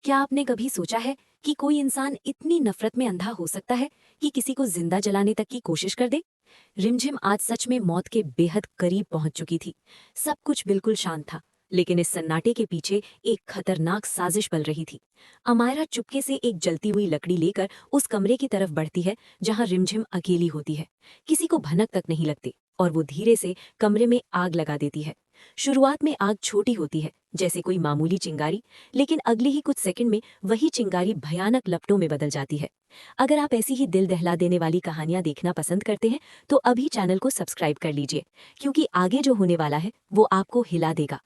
क्या आपने कभी सोचा है कि कोई इंसान इतनी नफरत में अंधा हो सकता है कि किसी को जिंदा जलाने तक की कोशिश कर दे। रिमझिम आज सच में मौत के बेहद करीब पहुंच चुकी थी। सब कुछ बिल्कुल शांत था, लेकिन इस सन्नाटे के पीछे एक खतरनाक साजिश पल रही थी। अमायरा चुपके से एक जलती हुई लकड़ी लेकर उस कमरे की तरफ बढ़ती है जहां रिमझिम अकेली होती है। किसी को भनक तक नहीं लगती और वो धीरे से कमरे में आग लगा देती है। शुरुआत में आग छोटी होती है, जैसे कोई मामूली चिंगारी, लेकिन अगले ही कुछ सेकंड में वही चिंगारी भयानक लपटों में बदल जाती है। अगर आप ऐसी ही दिल दहला देने वाली कहानियां देखना पसंद करते हैं तो अभी चैनल को सब्सक्राइब कर लीजिए, क्योंकि आगे जो होने वाला है वो आपको हिला देगा।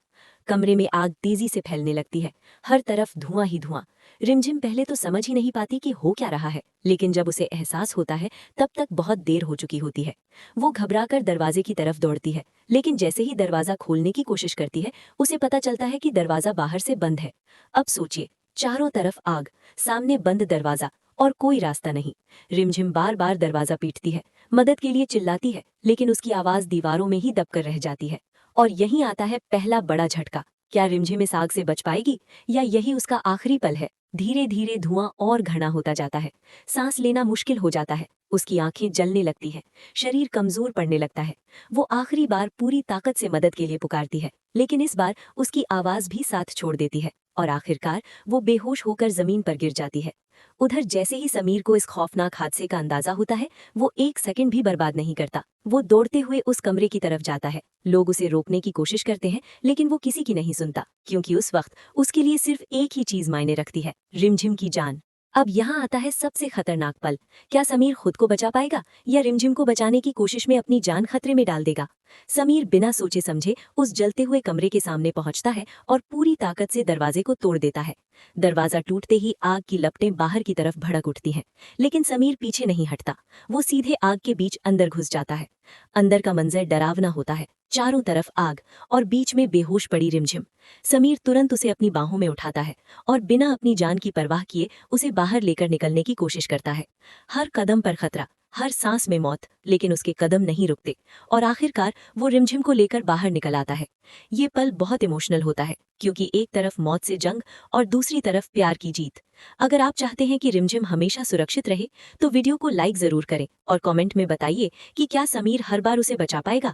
कमरे में आग तेजी से फैलने लगती है, हर तरफ धुआं ही धुआं। रिमझिम पहले तो समझ ही नहीं पाती कि हो क्या रहा है, लेकिन जब उसे एहसास होता है तब तक बहुत देर हो चुकी होती है। वो घबराकर दरवाजे की तरफ दौड़ती है, लेकिन जैसे ही दरवाजा खोलने की कोशिश करती है उसे पता चलता है कि दरवाजा बाहर से बंद है। अब सोचिए, चारों तरफ आग, सामने बंद दरवाजा और कोई रास्ता नहीं। रिमझिम बार बार दरवाजा पीटती है, मदद के लिए चिल्लाती है, लेकिन उसकी आवाज दीवारों में ही दबकर रह जाती है। और यहीं आता है पहला बड़ा झटका। क्या रिमझिम इस आग से बच पाएगी, या यही उसका आखिरी पल है? धीरे धीरे धुआं और घना होता जाता है, सांस लेना मुश्किल हो जाता है, उसकी आंखें जलने लगती हैं, शरीर कमजोर पड़ने लगता है। वो आखिरी बार पूरी ताकत से मदद के लिए पुकारती है, लेकिन इस बार उसकी आवाज भी साथ छोड़ देती है और आखिरकार वो बेहोश होकर जमीन पर गिर जाती है। उधर जैसे ही समीर को इस खौफनाक हादसे का अंदाजा होता है, वो एक सेकंड भी बर्बाद नहीं करता। वो दौड़ते हुए उस कमरे की तरफ जाता है। लोग उसे रोकने की कोशिश करते हैं, लेकिन वो किसी की नहीं सुनता, क्योंकि उस वक्त उसके लिए सिर्फ एक ही चीज मायने रखती है, रिमझिम की जान। अब यहाँ आता है सबसे खतरनाक पल। क्या समीर खुद को बचा पाएगा, या रिमझिम को बचाने की कोशिश में अपनी जान खतरे में डाल देगा? समीर बिना सोचे समझे उस जलते हुए कमरे के सामने पहुंचता है और पूरी ताकत से दरवाजे को तोड़ देता है। दरवाजा टूटते ही आग की लपटें बाहर की तरफ भड़क उठती हैं, लेकिन समीर पीछे नहीं हटता। वो सीधे आग के बीच अंदर घुस जाता है। अंदर का मंजर डरावना होता है, चारों तरफ आग और बीच में बेहोश पड़ी रिमझिम। समीर तुरंत उसे अपनी बाहों में उठाता है और बिना अपनी जान की परवाह किए उसे बाहर लेकर निकलने की कोशिश करता है। हर कदम पर खतरा, हर सांस में मौत, लेकिन उसके कदम नहीं रुकते और आखिरकार वो रिमझिम को लेकर बाहर निकल आता है। ये पल बहुत इमोशनल होता है, क्योंकि एक तरफ मौत से जंग और दूसरी तरफ प्यार की जीत। अगर आप चाहते हैं कि रिमझिम हमेशा सुरक्षित रहे, तो वीडियो को लाइक जरूर करें और कमेंट में बताइए कि क्या समीर हर बार उसे बचा पाएगा।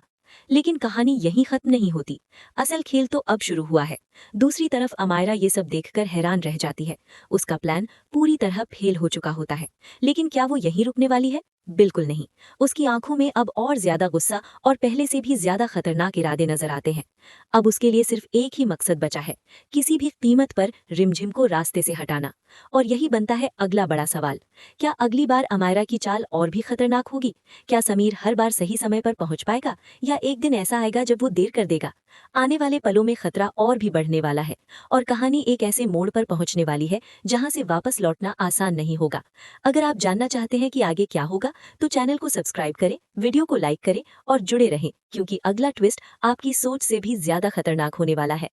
लेकिन कहानी यहीं खत्म नहीं होती। असल खेल तो अब शुरू हुआ है। दूसरी तरफ अमायरा ये सब देखकर हैरान रह जाती है। उसका प्लान पूरी तरह फेल हो चुका होता है, लेकिन क्या वो यहीं रुकने वाली है? बिल्कुल नहीं। उसकी आंखों में अब और ज्यादा गुस्सा और पहले से भी ज्यादा खतरनाक इरादे नजर आते हैं। अब उसके लिए सिर्फ एक ही मकसद बचा है, किसी भी कीमत पर रिमझिम को रास्ते से हटाना। और यही बनता है अगला बड़ा सवाल। क्या अगली बार अमायरा की चाल और भी खतरनाक होगी? क्या समीर हर बार सही समय पर पहुंच पाएगा, या एक दिन ऐसा आएगा जब वो देर कर देगा? आने वाले पलों में खतरा और भी बढ़ने वाला है, और कहानी एक ऐसे मोड़ पर पहुंचने वाली है जहां से वापस लौटना आसान नहीं होगा। अगर आप जानना चाहते हैं कि आगे क्या होगा, तो चैनल को सब्सक्राइब करें, वीडियो को लाइक करें और जुड़े रहें, क्योंकि अगला ट्विस्ट आपकी सोच से भी ज्यादा खतरनाक होने वाला है।